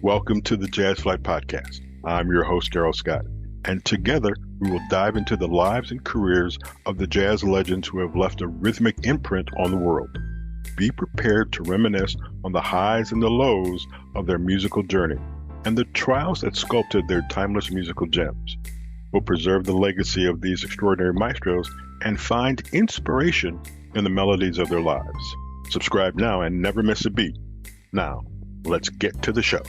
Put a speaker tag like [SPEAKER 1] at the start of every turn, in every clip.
[SPEAKER 1] Welcome to the Jazz Flyte Podcast. I'm your host, Darrell Scott, and together we will dive into the lives and careers of the jazz legends who have left a rhythmic imprint on the world. Be prepared to reminisce on the highs and the lows of their musical journey and the trials that sculpted their timeless musical gems. We'll preserve the legacy of these extraordinary maestros and find inspiration in the melodies of their lives. Subscribe now and never miss a beat. Now, let's get to the show.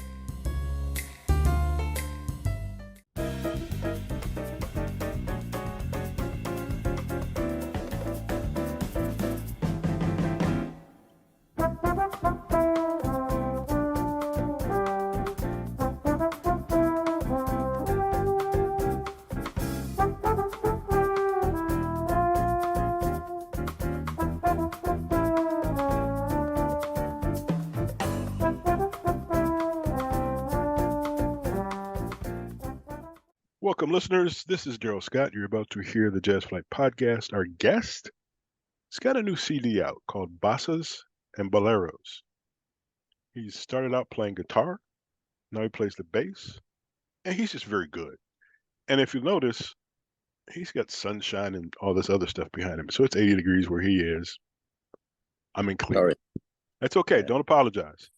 [SPEAKER 1] Welcome, listeners. This is Darrell Scott. You're about to hear the Jazz Flyte Podcast. Our guest has got a new CD out called Bossas and Boleros. He started out playing guitar. Now he plays the bass. And he's just very good. And if you notice, he's got sunshine and all this other stuff behind him. So it's 80 degrees where he is. I'm in Cleveland.
[SPEAKER 2] Sorry.
[SPEAKER 1] That's okay.
[SPEAKER 2] Yeah.
[SPEAKER 1] Don't apologize.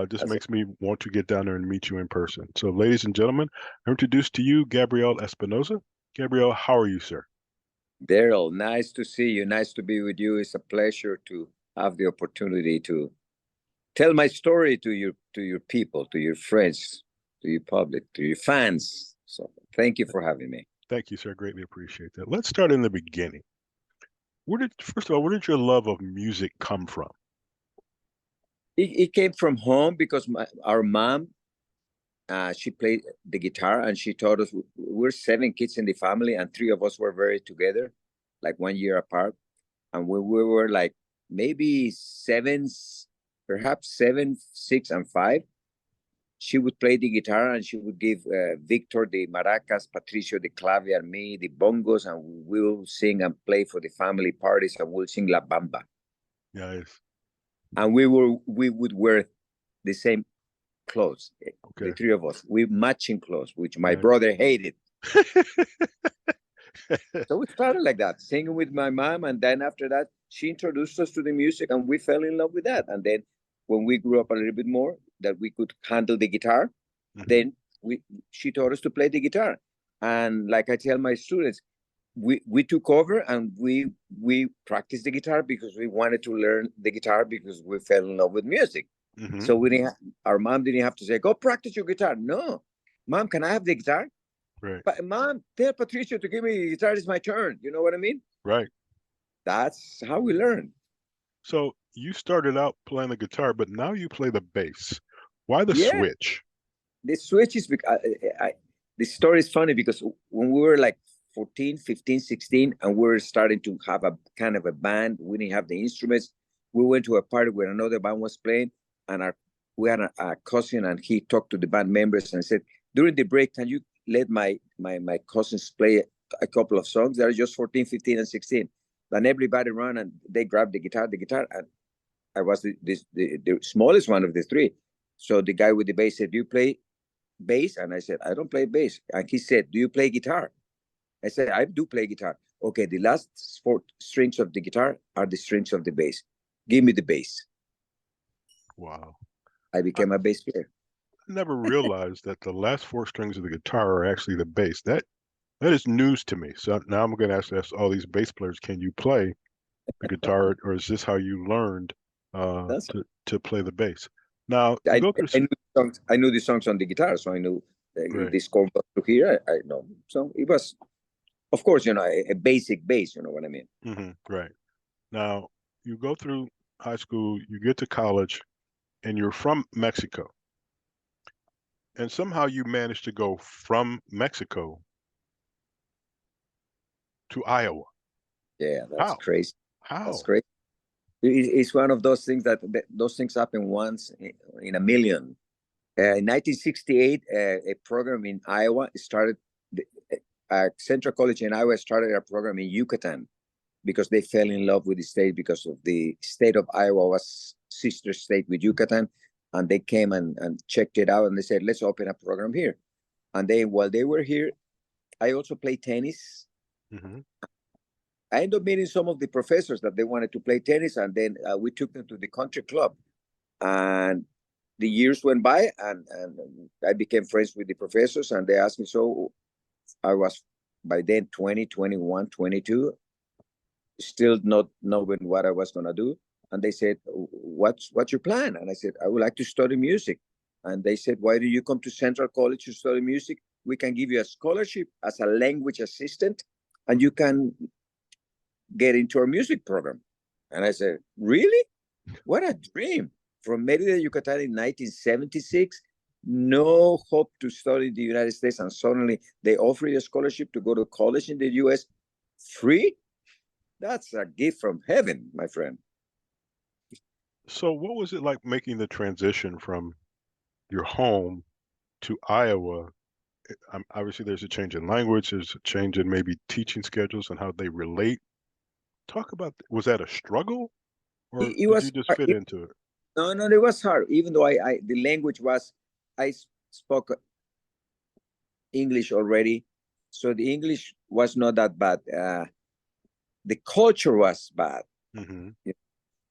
[SPEAKER 1] Just
[SPEAKER 2] That's
[SPEAKER 1] makes me want to get down there and meet you in person. So, ladies and gentlemen, I introduce to you Gabriel Espinosa. Gabriel, how are you, sir?
[SPEAKER 2] Darrell, nice to see you. Nice to be with you. It's a pleasure to have the opportunity to tell my story to your people, to your friends, to your public, to your fans. So thank you for having me.
[SPEAKER 1] Thank you, sir. Greatly appreciate that. Let's start in the beginning. First of all, where did your love of music come from?
[SPEAKER 2] It came from home because our mom, she played the guitar and she taught us. We're 7 kids in the family and 3 of us were very together, like 1 year apart. And we were like maybe 7, perhaps 7, 6, and 5. She would play the guitar and she would give Victor the maracas, Patricio the clave, and me the bongos, and we'll sing and play for the family parties, and we'll sing La Bamba.
[SPEAKER 1] Nice.
[SPEAKER 2] And we would wear the same clothes,
[SPEAKER 1] Okay.
[SPEAKER 2] the 3 of us. We matching clothes, which my
[SPEAKER 1] Right.
[SPEAKER 2] brother hated. So we started like that, singing with my mom, and then after that, she introduced us to the music, and we fell in love with that. And then when we grew up a little bit more, that we could handle the guitar, then she taught us to play the guitar. And like I tell my students, we took over and we practiced the guitar because we wanted to learn the guitar because we fell in love with music. So our mom didn't have to say, go practice your guitar. No, Mom, can I have the guitar?
[SPEAKER 1] Right.
[SPEAKER 2] But Mom, tell Patricio to give me the guitar. It's my turn. You know what I mean?
[SPEAKER 1] Right.
[SPEAKER 2] That's how we learn.
[SPEAKER 1] So you started out playing the guitar, but now you play the bass. Why the switch?
[SPEAKER 2] The switch is because the story is funny because when we were like 14, 15, 16, and we were starting to have a kind of a band. We didn't have the instruments. We went to a party where another band was playing, and we had a cousin, and he talked to the band members and said, during the break, can you let my cousins play a couple of songs? They're just 14, 15, and 16. Then everybody ran, and they grabbed the guitar, and I was the smallest one of the 3. So the guy with the bass said, do you play bass? And I said, I don't play bass. And he said, do you play guitar? I said, I do play guitar. Okay, the last 4 strings of the guitar are the strings of the bass. Give me the bass.
[SPEAKER 1] Wow.
[SPEAKER 2] I became a bass player.
[SPEAKER 1] I never realized that the last 4 strings of the guitar are actually the bass. That is news to me. So now I'm going to ask all these bass players, can you play the guitar, or is this how you learned to play the bass? Now,
[SPEAKER 2] I knew the songs on the guitar, so I knew this chord to here. I know. So it was, of course, a basic bass, you know what I mean?
[SPEAKER 1] Right. Now, you go through high school, you get to college, and you're from Mexico. And somehow you managed to go from Mexico to Iowa.
[SPEAKER 2] Yeah, that's crazy.
[SPEAKER 1] How?
[SPEAKER 2] That's crazy. It's one of those things that those things happen once in a million. In 1968, a program in Iowa started. Central College in Iowa started a program in Yucatan because they fell in love with the state because of the state of Iowa was sister state with Yucatan. and they came and checked it out, and they said, let's open a program here. And then while they were here, I also played tennis.
[SPEAKER 1] Mm-hmm.
[SPEAKER 2] I ended up meeting some of the professors that they wanted to play tennis, and then we took them to the country club. And the years went by, and I became friends with the professors, and they asked me, so I was by then 20, 21, 22, still not knowing what I was going to do. And they said, what's your plan? And I said, I would like to study music. And they said, why do you come to Central College to study music? We can give you a scholarship as a language assistant, and you can get into our music program. And I said, really? What a dream. From Mérida, Yucatan in 1976, no hope to study in the United States, and suddenly they offer you a scholarship to go to college in the US free? That's a gift from heaven, my friend.
[SPEAKER 1] So what was it like making the transition from your home to Iowa? Obviously, there's a change in language, there's a change in maybe teaching schedules and how they relate. Talk about, was that a struggle, or
[SPEAKER 2] It
[SPEAKER 1] did
[SPEAKER 2] was
[SPEAKER 1] you just
[SPEAKER 2] hard.
[SPEAKER 1] fit into it?
[SPEAKER 2] No, it was hard. Even though the language was, I spoke English already, so the English was not that bad. The culture was bad.
[SPEAKER 1] Mm-hmm.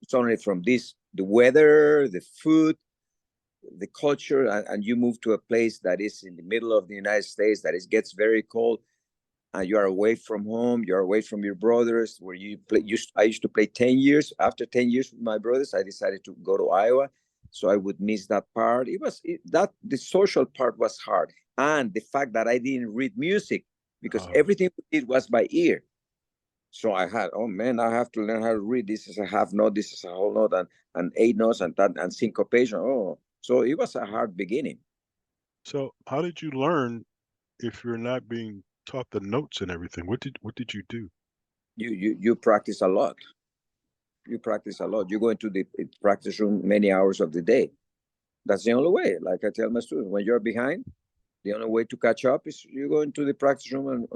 [SPEAKER 2] It's only from the weather, the food, the culture, and you move to a place that is in the middle of the United States, that gets very cold, and you are away from home, you're away from your brothers, where you play. I used to play 10 years. After 10 years with my brothers, I decided to go to Iowa, so I would miss that part. The social part was hard, and the fact that I didn't read music, because everything we did was by ear. So I had, oh man, I have to learn how to read. This is a half note, this is a whole note, and eight notes, and syncopation. Oh, so it was a hard beginning.
[SPEAKER 1] So how did you learn if you're not being taught the notes and everything? What did you do?
[SPEAKER 2] You practice a lot. You practice a lot. You go into the practice room many hours of the day. That's the only way. Like I tell my students, when you're behind, the only way to catch up is you go into the practice room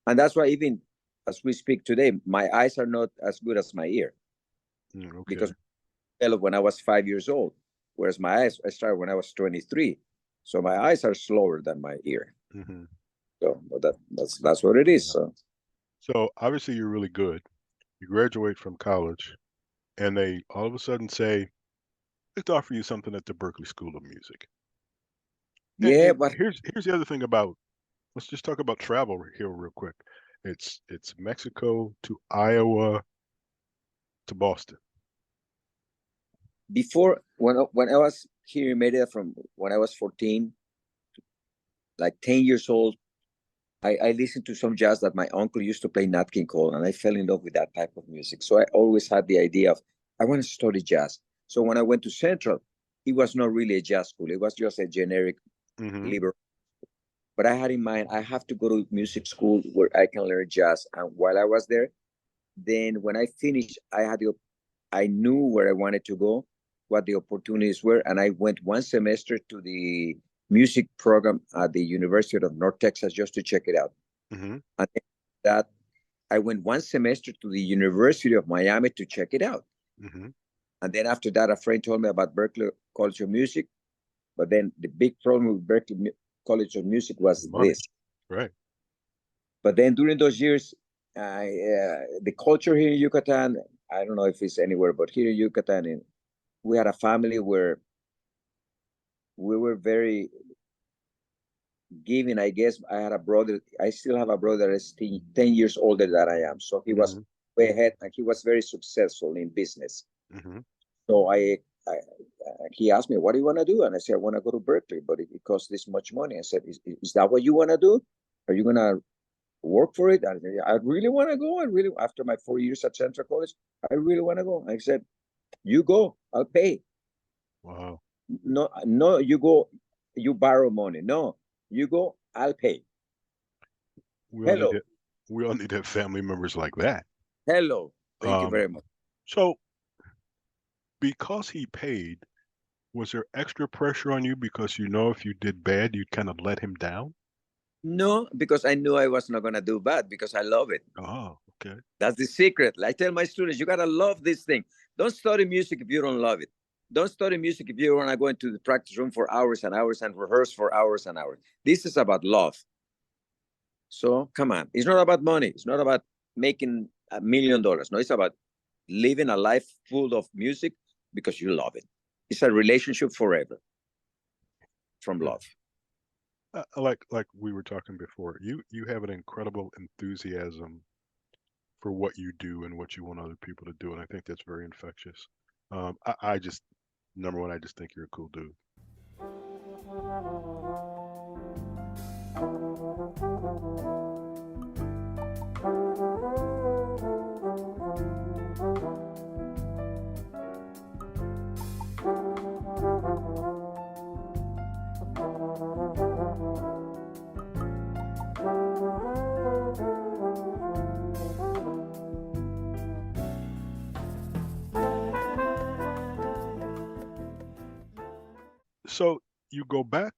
[SPEAKER 2] and that's why even as we speak today, my eyes are not as good as my ear.
[SPEAKER 1] Okay.
[SPEAKER 2] Because I developed when I was 5 years old, whereas my eyes, I started when I was 23. So my eyes are slower than my ear.
[SPEAKER 1] Mm-hmm.
[SPEAKER 2] So that's what it is.
[SPEAKER 1] So obviously you're really good. You graduate from college, and they all of a sudden say, let's offer you something at the Berklee School of Music.
[SPEAKER 2] Yeah,
[SPEAKER 1] and
[SPEAKER 2] but
[SPEAKER 1] here's the other thing about, let's just talk about travel here real quick. It's Mexico to Iowa to Boston.
[SPEAKER 2] before, when I was here in Merida, from when I was 14, like 10 years old, I listened to some jazz that my uncle used to play Nat King Cole, and I fell in love with that type of music. So I always had the idea of, I want to study jazz. So when I went to Central, it was not really a jazz school. It was just a generic liberal. But I had in mind, I have to go to music school where I can learn jazz. And while I was there, then when I finished, I knew where I wanted to go, what the opportunities were, and I went one semester to the music program at the University of North Texas just to check it out.
[SPEAKER 1] Mm-hmm.
[SPEAKER 2] And that I went one semester to the University of Miami to check it out.
[SPEAKER 1] Mm-hmm.
[SPEAKER 2] And then after that, a friend told me about Berklee College of Music. But then the big problem with Berklee College of Music was this.
[SPEAKER 1] Right.
[SPEAKER 2] But then during those years, the culture here in Yucatan, I don't know if it's anywhere, but here in Yucatan, we had a family where we were very giving, I guess. I had a brother, I still have a brother that is 10 years older than I am. So he was way ahead, and he was very successful in business.
[SPEAKER 1] Mm-hmm.
[SPEAKER 2] So he asked me, what do you want to do? And I said, I want to go to Berklee, but it costs this much money. I said, is that what you want to do? Are you going to work for it? And I said, I really want to go. After my 4 years at Central College, I really want to go. I said, you go, I'll pay.
[SPEAKER 1] Wow.
[SPEAKER 2] No, you go, you borrow money. No, you go, I'll pay.
[SPEAKER 1] We all need to have family members like that.
[SPEAKER 2] Hello. Thank you very much.
[SPEAKER 1] So because he paid, was there extra pressure on you because if you did bad, you'd kind of let him down?
[SPEAKER 2] No, because I knew I was not going to do bad, because I love it.
[SPEAKER 1] Oh, okay.
[SPEAKER 2] That's the secret. I tell my students, you got to love this thing. Don't study music if you don't love it. Don't study music if you want to go into the practice room for hours and hours and rehearse for hours and hours. This is about love. So come on. It's not about money. It's not about making $1 million. No, it's about living a life full of music because you love it. It's a relationship forever from love.
[SPEAKER 1] Like we were talking before, you have an incredible enthusiasm for what you do and what you want other people to do, and I think that's very infectious. I just, number one, I just think you're a cool dude. So you go back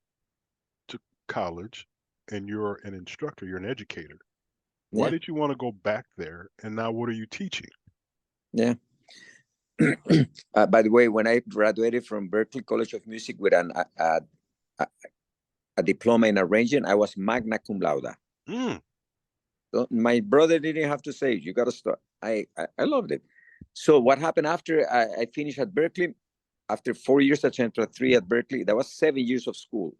[SPEAKER 1] to college and you're an instructor, you're an educator. Why did you want to go back there? And now what are you teaching?
[SPEAKER 2] Yeah. By the way, when I graduated from Berklee College of Music with a diploma in arranging, I was magna cum laude. So my brother didn't have to say, you got to start. I loved it. So what happened after I finished at Berklee, after 4 years at Central 3 at Berklee, that was 7 years of school.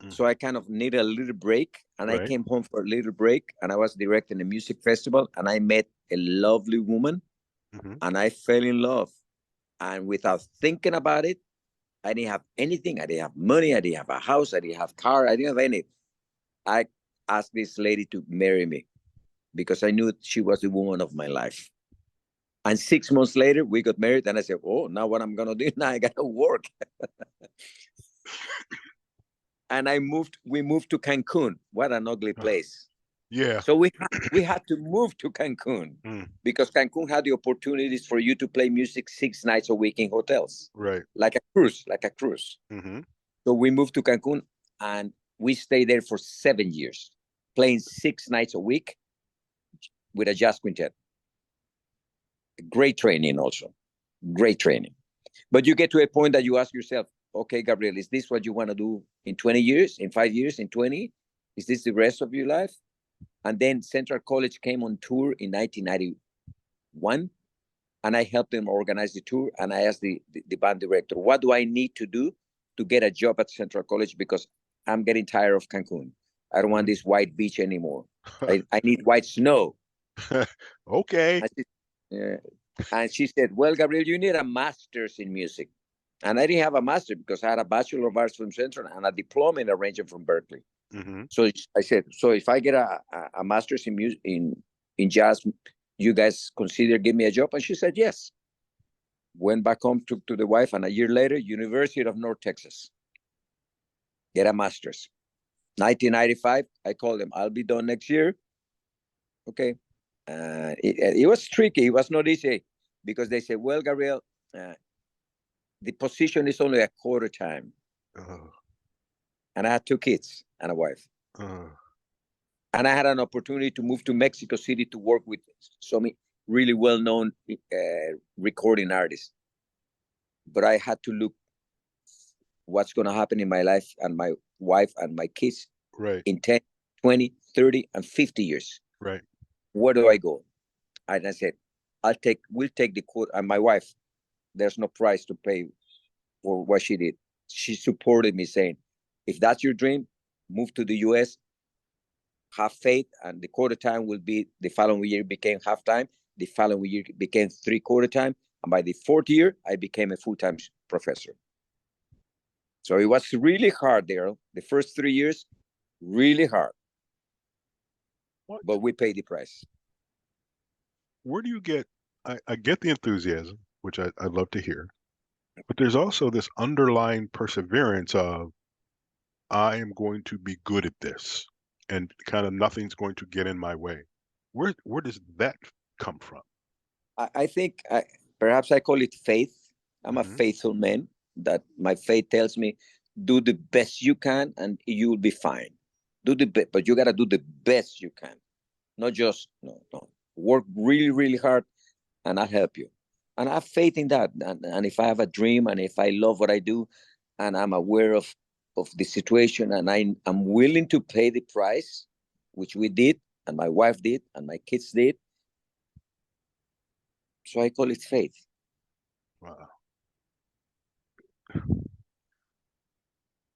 [SPEAKER 2] So I kind of needed a little break, and I came home for a little break, and I was directing a music festival, and I met a lovely woman, and I fell in love. And without thinking about it, I didn't have anything. I didn't have money. I didn't have a house. I didn't have a car. I didn't have anything. I asked this lady to marry me because I knew she was the woman of my life. And 6 months later, we got married, and I said, oh, now what I'm going to do? Now I got to work. And we moved to Cancun. What an ugly place.
[SPEAKER 1] Yeah.
[SPEAKER 2] So we had to move to Cancun because Cancun had the opportunities for you to play music 6 nights a week in hotels.
[SPEAKER 1] Right.
[SPEAKER 2] Like a cruise. So we moved to Cancun, and we stayed there for 7 years, playing 6 nights a week with a jazz quintet. Great training also. Great training. But you get to a point that you ask yourself, okay, Gabriel, is this what you want to do in 20 years, in 5 years, in 20? Is this the rest of your life? And then Central College came on tour in 1991, and I helped them organize the tour. And I asked the band director, what do I need to do to get a job at Central College? Because I'm getting tired of Cancun. I don't want this white beach anymore. I need white snow.
[SPEAKER 1] Okay.
[SPEAKER 2] And she said, well, Gabriel, you need a master's in music. And I didn't have a master because I had a Bachelor of Arts from Central and a diploma in arranging from Berklee. So I said, so if I get a master's in music in jazz, you guys consider give me a job? And she said, yes. Went back home to the wife, and a year later, University of North Texas. Get a master's. 1995, I called them, I'll be done next year. Okay. It was tricky. It was not easy because they said, well, Gabriel, the position is only a quarter time. And I had 2 kids and a wife. And I had an opportunity to move to Mexico City to work with some really well-known recording artists. But I had to look what's going to happen in my life and my wife and my kids in 10, 20, 30, and 50 years.
[SPEAKER 1] Right.
[SPEAKER 2] Where do I go? And I said, we'll take the quote. And my wife, there's no price to pay for what she did. She supported me saying, if that's your dream, move to the US, have faith, and the quarter time will be the following year became half time. The following year became 3/4 time. And by the 4th year, I became a full-time professor. So it was really hard there. The first 3 years, really hard. But we paid the price.
[SPEAKER 1] Where do you get, I get the enthusiasm, which I'd love to hear, but there's also this underlying perseverance of, I am going to be good at this, and kind of nothing's going to get in my way. Where does that come from?
[SPEAKER 2] I think perhaps I call it faith. I'm a faithful man, that my faith tells me, do the best you can and you will be fine. Do the best, but you got to do the best you can. Not just, no. Work really, really hard and I'll help you. And I have faith in that. And if I have a dream and if I love what I do and I'm aware of the situation and I'm willing to pay the price, which we did, and my wife did, and my kids did. So I call it faith.
[SPEAKER 1] Wow.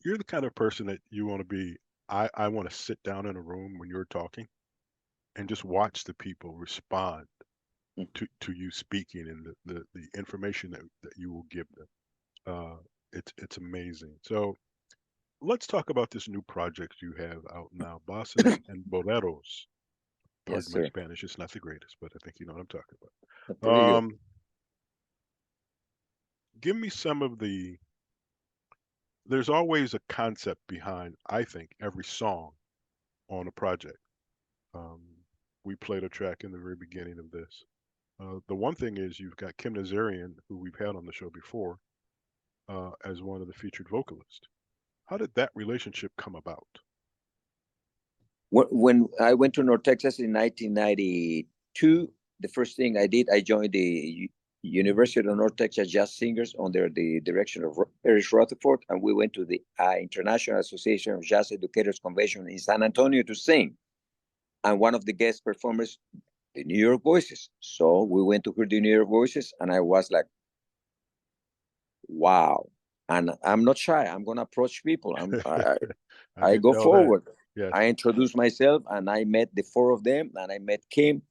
[SPEAKER 1] You're the kind of person that you want to be. I want to sit down in a room when you're talking and just watch the people respond to you speaking and the information that you will give them. It's amazing. So let's talk about this new project you have out now, Bossas and Boleros.
[SPEAKER 2] Yes,
[SPEAKER 1] Pardon my
[SPEAKER 2] sir.
[SPEAKER 1] Spanish, it's not the greatest, but I think you know what I'm talking
[SPEAKER 2] Pretty
[SPEAKER 1] about.
[SPEAKER 2] good.
[SPEAKER 1] Give me some of there's always a concept behind, I think, every song on a project. Um, we played a track in the very beginning of this. The one thing is you've got Kim Nazarian, who we've had on the show before, as one of the featured vocalists. How did that relationship come about?
[SPEAKER 2] When I went to North Texas in 1992, the first thing I did, I joined the University of North Texas Jazz Singers under the direction of Erich Rutherford, and we went to the International Association of Jazz Educators Convention in San Antonio to sing. And one of the guest performers, the New York Voices. So we went to hear the New York Voices, and I was like, wow. And I'm not shy. I'm going to approach people.
[SPEAKER 1] I
[SPEAKER 2] I
[SPEAKER 1] can
[SPEAKER 2] go
[SPEAKER 1] tell that.
[SPEAKER 2] forward.
[SPEAKER 1] Yes.
[SPEAKER 2] I introduced myself, and I met the four of them, and I met Kim.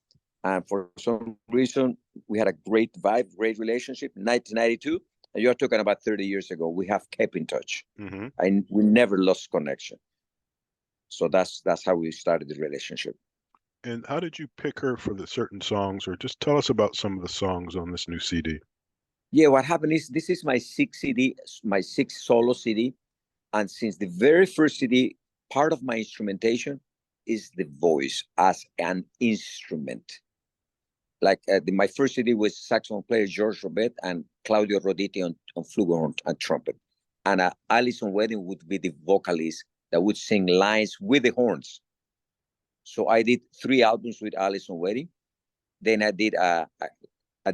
[SPEAKER 2] And for some reason, we had a great vibe, great relationship. 1992, and you're talking about 30 years ago. We have kept in touch.
[SPEAKER 1] Mm-hmm.
[SPEAKER 2] We never lost connection. So that's how we started the relationship.
[SPEAKER 1] And how did you pick her for the certain songs, or just tell us about some of the songs on this new CD?
[SPEAKER 2] Yeah, what happened is this is my sixth CD, my sixth solo CD. And since the very first CD, part of my instrumentation is the voice as an instrument. Like my first CD was saxophone player George Robet and Claudio Roditi on flugelhorn and trumpet. And Alison Wedding would be the vocalist that would sing lines with the horns. So I did 3 albums with Alison Wedding. Then I did a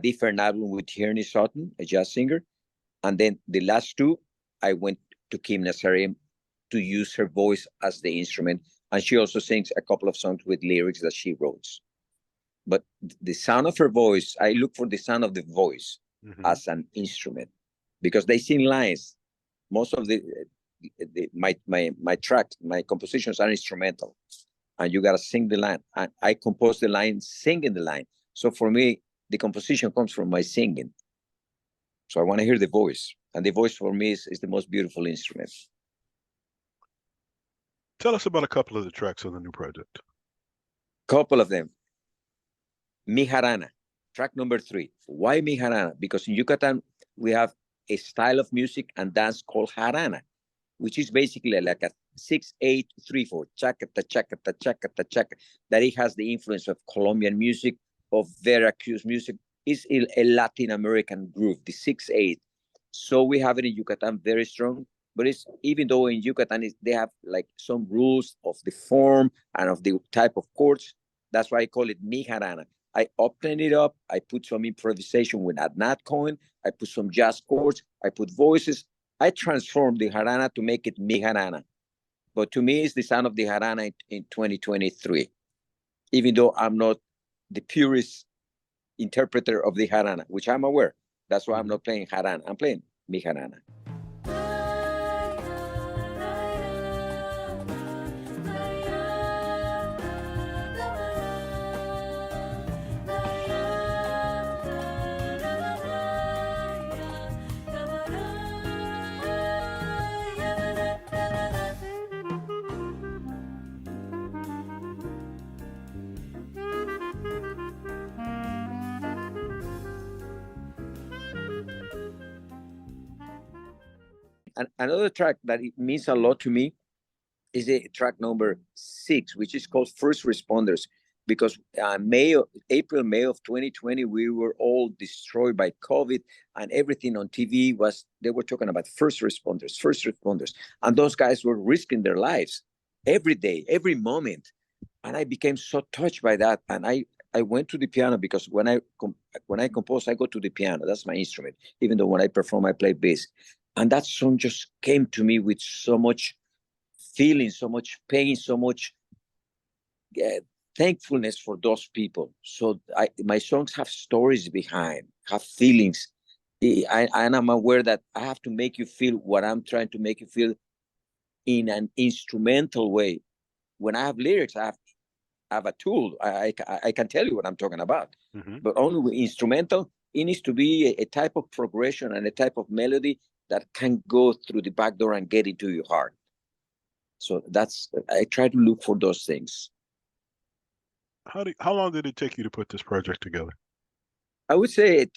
[SPEAKER 2] different album with Tierney Sutton, a jazz singer. And then the last 2, I went to Kim Nazarian to use her voice as the instrument. And she also sings a couple of songs with lyrics that she wrote. But the sound of her voice, I look for the sound of the voice as an instrument, because they sing lines. Most of my tracks, my compositions are instrumental, and you gotta sing the line. I compose the line, singing the line. So for me, the composition comes from my singing. So I want to hear the voice, and the voice for me is the most beautiful instrument.
[SPEAKER 1] Tell us about a couple of the tracks on the new project.
[SPEAKER 2] Couple of them. Mi Jarana, track number 3. Why Mi Jarana? Because in Yucatan, we have a style of music and dance called jarana, which is basically like a 6-8-3-4, chacata, chacata, chacata, chacata. That it has the influence of Colombian music, of Veracruz music. It's a Latin American groove, the 6-8. So we have it in Yucatan very strong. But it's, even though in Yucatan they have like some rules of the form and of the type of chords, that's why I call it Mi Jarana. I open it up. I put some improvisation with Adnat Cohen. I put some jazz chords. I put voices. I transformed the jarana to make it Mi Jarana. But to me, it's the sound of the jarana in 2023, even though I'm not the purest interpreter of the jarana, which I'm aware. That's why I'm not playing jarana. I'm playing Mi Jarana. And another track that it means a lot to me is a track number 6, which is called First Responders, because April, May of 2020, we were all destroyed by COVID, and everything on TV they were talking about first responders. And those guys were risking their lives every day, every moment. And I became so touched by that. And I I went to the piano because when I compose, I go to the piano. That's my instrument. Even though when I perform, I play bass. And that song just came to me with so much feeling, so much pain, so much thankfulness for those people. So my songs have stories behind, have feelings. And I'm aware that I have to make you feel what I'm trying to make you feel in an instrumental way. When I have lyrics, I have a tool. I can tell you what I'm talking about.
[SPEAKER 1] Mm-hmm.
[SPEAKER 2] But only with instrumental, it needs to be a type of progression and a type of melody that can go through the back door and get into your heart. So I try to look for those things.
[SPEAKER 1] How long did it take you to put this project together?
[SPEAKER 2] I would say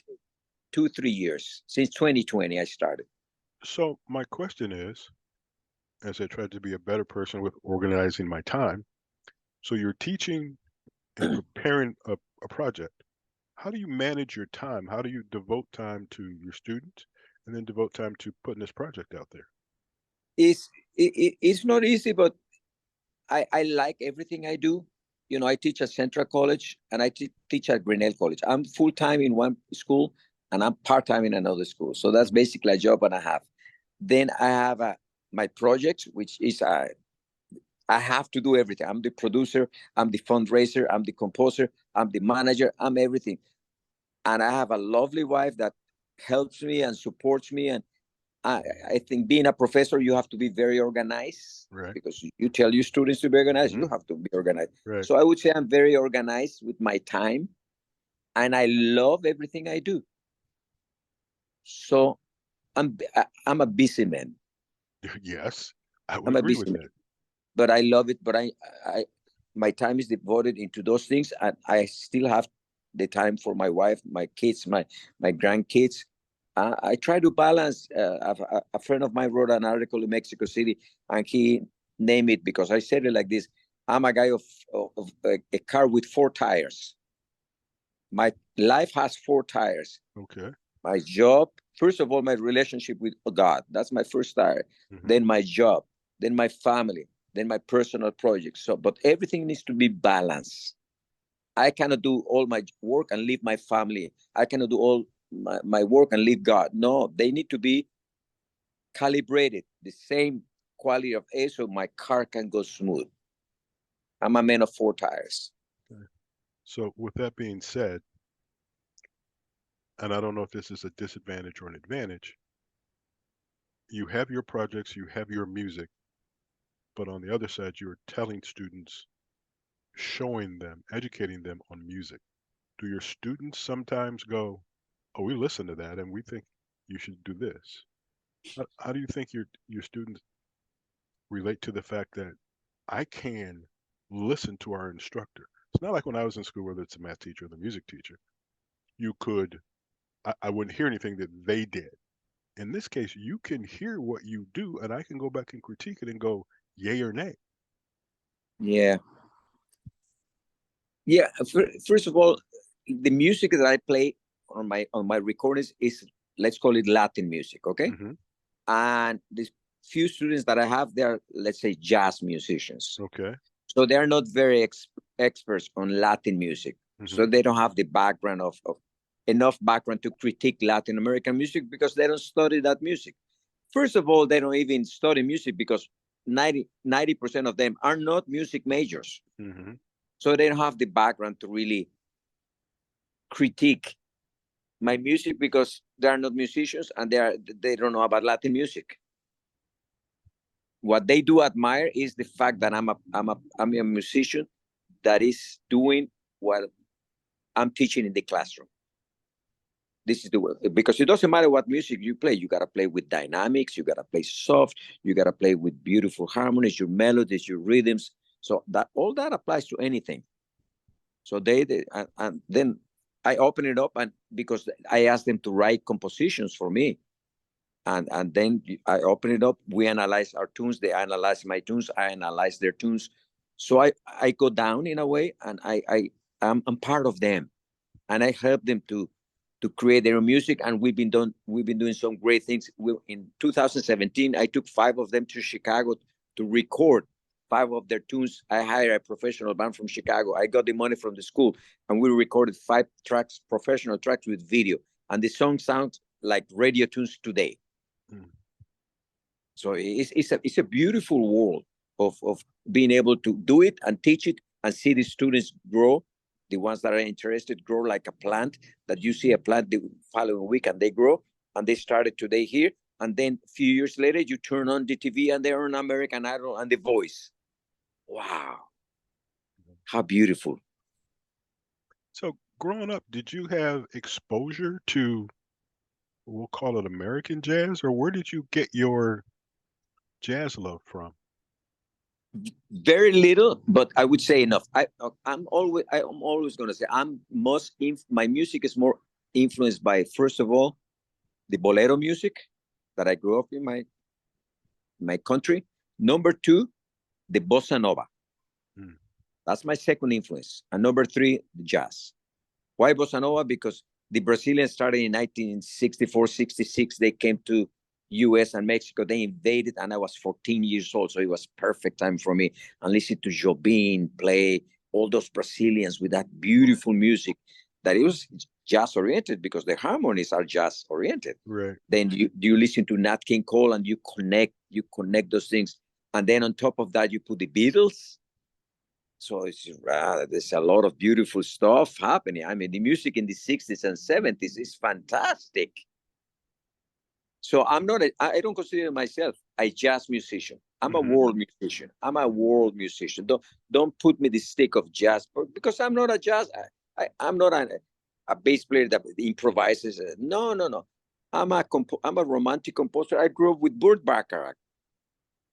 [SPEAKER 2] 2-3 years. Since 2020, I started.
[SPEAKER 1] So my question is, as I tried to be a better person with organizing my time, so you're teaching and preparing a project. How do you manage your time? How do you devote time to your students and then devote time to putting this project out there?
[SPEAKER 2] It's not easy, but I like everything I do. You know, I teach at Central College and I teach at Grinnell College. I'm full-time in one school and I'm part-time in another school. So that's basically a job and a half. Then I have my projects, which is I have to do everything. I'm the producer, I'm the fundraiser, I'm the composer, I'm the manager, I'm everything. And I have a lovely wife that helps me and supports me. And I think being a professor, you have to be very organized,
[SPEAKER 1] right?
[SPEAKER 2] Because you tell your students to be organized, you have to be organized.
[SPEAKER 1] Right.
[SPEAKER 2] So I would say I'm very organized with my time and I love everything I do. So I'm a busy man.
[SPEAKER 1] Yes, I would
[SPEAKER 2] I'm a
[SPEAKER 1] agree
[SPEAKER 2] busy
[SPEAKER 1] with
[SPEAKER 2] man.
[SPEAKER 1] that.
[SPEAKER 2] But I love it. But my time is devoted into those things, and I still have the time for my wife, my kids, my grandkids. I try to balance. A friend of mine wrote an article in Mexico City, and he named it because I said it like this: I'm a guy of a car with 4 tires. My life has 4 tires.
[SPEAKER 1] Okay.
[SPEAKER 2] My job, first of all, my relationship with God. That's my first tire.
[SPEAKER 1] Mm-hmm.
[SPEAKER 2] Then my job. Then my family. Then my personal projects. So, but everything needs to be balanced. I cannot do all my work and leave my family. I cannot do all my work and leave God. No, they need to be calibrated, the same quality of air so my car can go smooth. I'm a man of 4 tires.
[SPEAKER 1] Okay. So with that being said, and I don't know if this is a disadvantage or an advantage, you have your projects, you have your music, but on the other side, you're telling students, showing them, educating them on music. Do your students sometimes go, oh, we listen to that and we think you should do this? How do you think your students relate to the fact that I can listen to our instructor? It's not like when I was in school, whether it's a math teacher or the music teacher, you could, I wouldn't hear anything that they did. In this case, you can hear what you do and I can go back and critique it and go, yay or nay.
[SPEAKER 2] Yeah. Yeah. First of all, the music that I play on my recordings is, let's call it Latin music, okay?
[SPEAKER 1] Mm-hmm.
[SPEAKER 2] And the few students that I have, they're, let's say, jazz musicians.
[SPEAKER 1] Okay.
[SPEAKER 2] So they're not very experts on Latin music.
[SPEAKER 1] Mm-hmm.
[SPEAKER 2] So they don't have the background of enough background to critique Latin American music because they don't study that music. First of all, they don't even study music because 90% of them are not music majors.
[SPEAKER 1] Mm-hmm.
[SPEAKER 2] So they don't have the background to really critique my music because they are not musicians and they don't know about Latin music. What they do admire is the fact that I'm a musician that is doing what I'm teaching in the classroom. This is the way, because it doesn't matter what music you play. You gotta play with dynamics. You gotta play soft. You gotta play with beautiful harmonies, your melodies, your rhythms. So that all that applies to anything. So and then I open it up, and because I ask them to write compositions for me, and then I open it up. We analyze our tunes. They analyze my tunes. I analyze their tunes. So I go down in a way, and I'm part of them, and I help them to create their own music. And we've been doing some great things. In 2017, I took 5 of them to Chicago to record 5 of their tunes. I hired a professional band from Chicago. I got the money from the school, and we recorded 5 tracks, professional tracks with video. And the song sounds like radio tunes today. Mm. So it's a beautiful world of being able to do it and teach it and see the students grow. The ones that are interested grow like a plant, that you see a plant the following week and they grow, and they started today here. And then a few years later, you turn on the TV and they're on American Idol and The Voice. Wow. How beautiful.
[SPEAKER 1] So growing up, did you have exposure to, we'll call it American jazz, or where did you get your jazz love from?
[SPEAKER 2] Very little, but I would say enough. I'm always going to say my music is more influenced by, first of all, the bolero music that I grew up in my country. Number 2, the bossa nova. That's my second influence. And number 3, the jazz. Why bossa nova? Because the Brazilians started in 1964, 66. They came to US and Mexico. They invaded, and I was 14 years old. So it was perfect time for me. And listen to Jobim play, all those Brazilians with that beautiful music, that it was jazz oriented because the harmonies are jazz oriented.
[SPEAKER 1] Right.
[SPEAKER 2] Then you listen to Nat King Cole and you connect those things. And then on top of that, you put the Beatles. So there's a lot of beautiful stuff happening. I mean, the music in the 60s and 70s is fantastic. So I don't consider myself a jazz musician. I'm a world musician. I'm a world musician. Don't put me the stick of jazz, because I'm not a jazz. I'm not a bass player that improvises. No. I'm a romantic composer. I grew up with Burt Bacharach.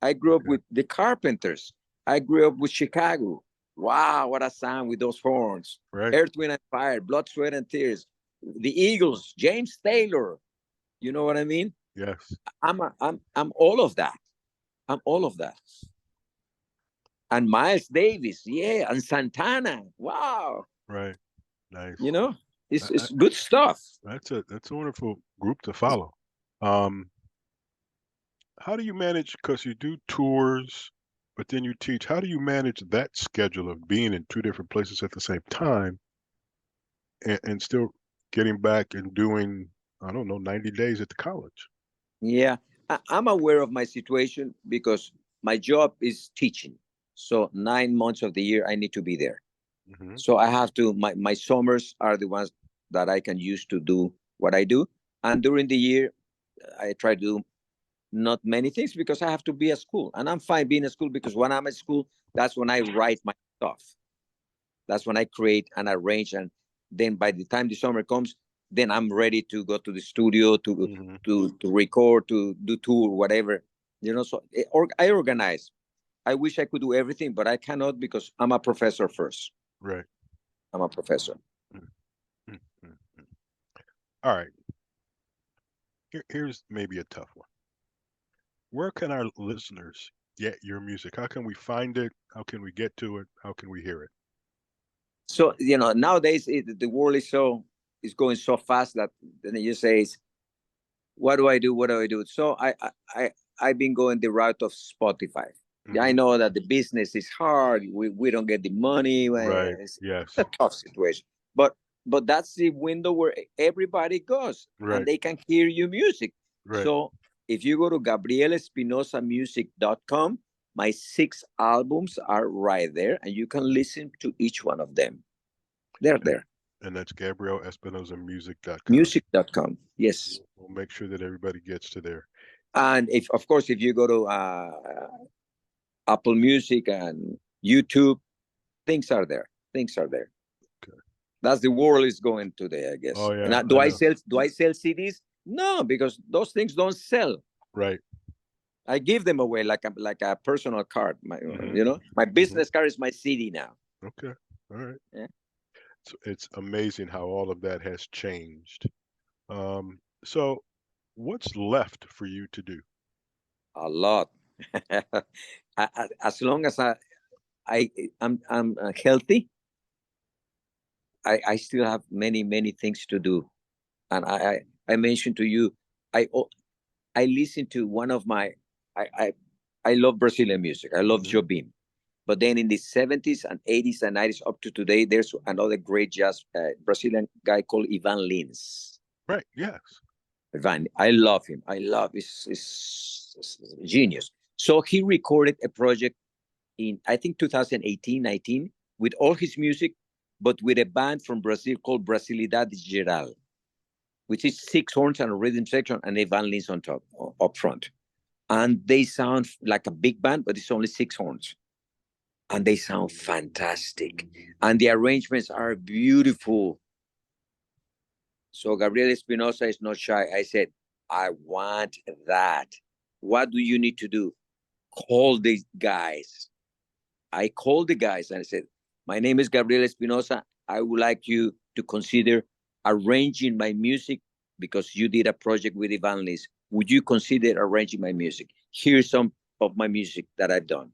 [SPEAKER 2] I grew up with the Carpenters. I grew up with Chicago. Wow, what a sound with those horns.
[SPEAKER 1] Right.
[SPEAKER 2] Earth, Wind, and Fire, Blood, Sweat, and Tears. The Eagles, James Taylor. You know what I mean?
[SPEAKER 1] Yes.
[SPEAKER 2] I'm all of that. I'm all of that. And Miles Davis, yeah, and Santana. Wow.
[SPEAKER 1] Right. Nice.
[SPEAKER 2] You know, it's good stuff.
[SPEAKER 1] That's a wonderful group to follow. How do you manage, because you do tours, but then you teach, how do you manage that schedule of being in 2 different places at the same time and still getting back and doing, I don't know, 90 days at the college?
[SPEAKER 2] Yeah, I'm aware of my situation because my job is teaching. So 9 months of the year, I need to be there. So I have to, my summers are the ones that I can use to do what I do. And during the year, I try to do not many things because I have to be at school. And I'm fine being at school because when I'm at school, that's when I write my stuff. That's when I create and arrange. And then by the time the summer comes, then I'm ready to go to the studio to record, to do tour, whatever. You know, so I organize. I wish I could do everything, but I cannot because I'm a professor first.
[SPEAKER 1] Right.
[SPEAKER 2] I'm a professor.
[SPEAKER 1] All right. Here's maybe a tough one. Where can our listeners get your music? How can we find it? How can we get to it? How can we hear it?
[SPEAKER 2] So, you know, nowadays the world is going so fast that then you say, what do I do? What do I do? So I've been going the route of Spotify. I know that the business is hard. We don't get the money.
[SPEAKER 1] Right.
[SPEAKER 2] It's
[SPEAKER 1] a
[SPEAKER 2] tough situation. But that's the window where everybody goes, and they can hear your music.
[SPEAKER 1] Right.
[SPEAKER 2] So if you go to GabrielEspinosamusic.com, my 6 albums are right there, and you can listen to each one of them. They're there.
[SPEAKER 1] And that's GabrielEspinosamusic.com.
[SPEAKER 2] Music.com. Yes.
[SPEAKER 1] We'll make sure that everybody gets to there.
[SPEAKER 2] And if you go to Apple Music and YouTube, things are there. Okay. That's the world is going today, I guess.
[SPEAKER 1] Oh yeah.
[SPEAKER 2] And do I sell CDs? No, because those things don't sell.
[SPEAKER 1] Right.
[SPEAKER 2] I give them away like a personal card. You know, my business card is my CD now.
[SPEAKER 1] Okay. All right.
[SPEAKER 2] Yeah.
[SPEAKER 1] So it's amazing how all of that has changed. So what's left for you to do?
[SPEAKER 2] A lot. As long as I'm healthy, I still have many things to do. And I mentioned to you, I listen to one of my, I love Brazilian music. I love Jobim. But then in the 70s and 80s and 90s up to today, there's another great jazz Brazilian guy called Ivan Lins.
[SPEAKER 1] Right. Yes.
[SPEAKER 2] Ivan, I love him. I love his genius. So he recorded a project in, I think, 2018, 19, with all his music, but with a band from Brazil called Brasilidade Geral, which is 6 horns and a rhythm section and Ivan Lins on top, up front. And they sound like a big band, but it's only 6 horns. And they sound fantastic. And the arrangements are beautiful. So Gabriel Espinosa is not shy. I said, I want that. What do you need to do? Call the guys. I called the guys and I said, my name is Gabriel Espinosa. I would like you to consider arranging my music because you did a project with Ivan Lins. Would you consider arranging my music? Here's some of my music that I've done.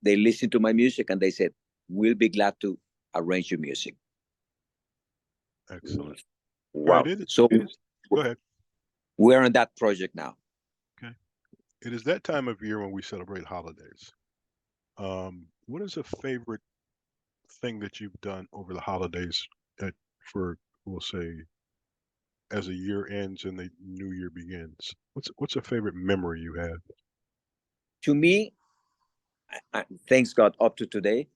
[SPEAKER 2] They listened to my music and they said, we'll be glad to arrange your music.
[SPEAKER 1] Excellent.
[SPEAKER 2] Wow.
[SPEAKER 1] Right,
[SPEAKER 2] So
[SPEAKER 1] go ahead.
[SPEAKER 2] We're on that project now.
[SPEAKER 1] Okay. It is that time of year when we celebrate holidays. What is a favorite thing that you've done over the holidays for, we'll say, as a year ends and the new year begins? What's a favorite memory you have?
[SPEAKER 2] To me, thanks God, up to today,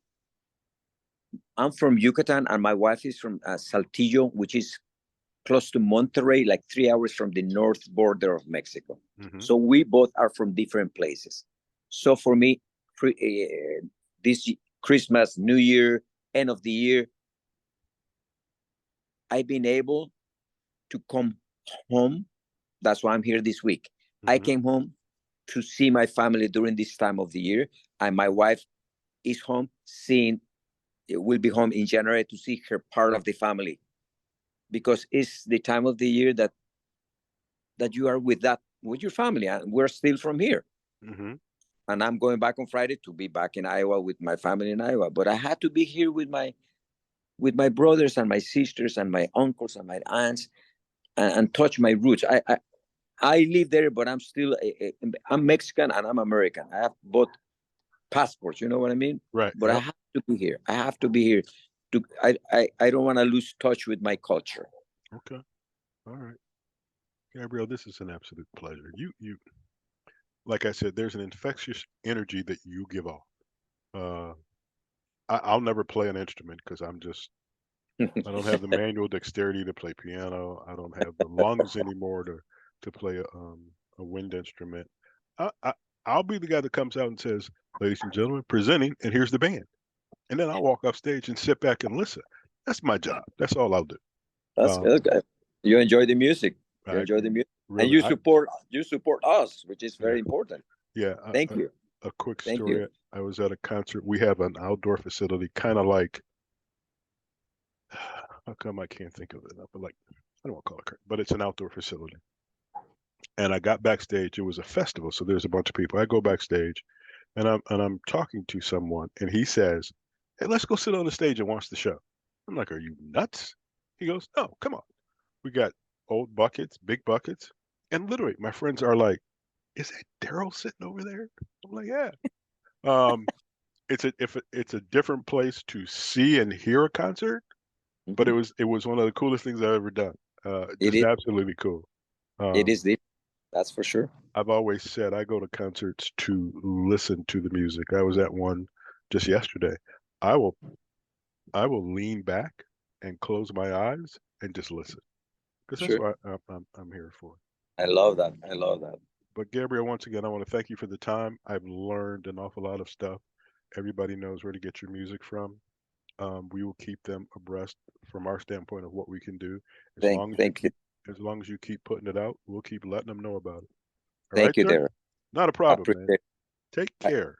[SPEAKER 2] I'm from Yucatan and my wife is from Saltillo, which is close to Monterrey, like 3 hours from the north border of Mexico. Mm-hmm. So we both are from different places. So for me, this Christmas, New Year, end of the year, I've been able to come home. That's why I'm here this week. Mm-hmm. I came home to see my family during this time of the year. And my wife is home will be home in January to see her part of the family. Because it's the time of the year that you are with your family. And we're still from here. Mm-hmm. And I'm going back on Friday to be back in Iowa with my family in Iowa. But I had to be here with my brothers and my sisters and my uncles and my aunts and touch my roots. I live there, but I'm still I'm Mexican and I'm American. I have both passports, you know what I mean?
[SPEAKER 1] Right.
[SPEAKER 2] But yep. I have to be here. I have to be here. I don't want to lose touch with my culture.
[SPEAKER 1] Okay. All right. Gabriel, this is an absolute pleasure. You like I said, there's an infectious energy that you give off. I'll never play an instrument because I don't have the manual dexterity to play piano. I don't have the lungs anymore to play a wind instrument. I'll be the guy that comes out and says, ladies and gentlemen, presenting, and here's the band. And then I'll walk off stage and sit back and listen. That's my job. That's all I'll do.
[SPEAKER 2] That's good. You enjoy the music. You enjoy the music. Really, and you support us, which is very important.
[SPEAKER 1] Yeah.
[SPEAKER 2] Thank you.
[SPEAKER 1] A quick story. I was at a concert. We have an outdoor facility, kind of like, how come I can't think of it? But like, I don't want to call it, but it's an outdoor facility. And I got backstage. It was a festival, so there's a bunch of people. I go backstage, and I'm talking to someone, and he says, "Hey, let's go sit on the stage and watch the show." I'm like, "Are you nuts?" He goes, "No, come on. We got old buckets, big buckets." And literally, my friends are like, "Is that Darrell sitting over there?" I'm like, "Yeah." It's a different place to see and hear a concert, but it was one of the coolest things I've ever done. Just absolutely cool.
[SPEAKER 2] It is deep. That's for sure.
[SPEAKER 1] I've always said I go to concerts to listen to the music. I was at one just yesterday. I will lean back and close my eyes and just listen, because that's what I'm here for.
[SPEAKER 2] I love that.
[SPEAKER 1] But Gabriel, once again, I want to thank you for the time. I've learned an awful lot of stuff. Everybody knows where to get your music from. We will keep them abreast from our standpoint of what we can do. As long as you keep putting it out, we'll keep letting them know about it.
[SPEAKER 2] Thank you, Darrell.
[SPEAKER 1] Not a problem, man. Take care.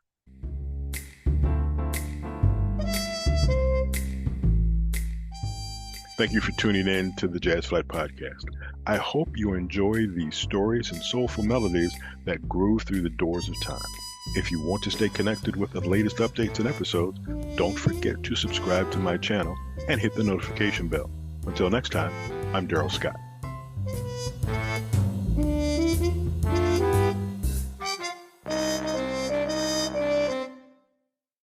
[SPEAKER 1] Thank you for tuning in to the Jazz Flyte Podcast. I hope you enjoy these stories and soulful melodies that grew through the doors of time. If you want to stay connected with the latest updates and episodes, don't forget to subscribe to my channel and hit the notification bell. Until next time, I'm Darrell Scott.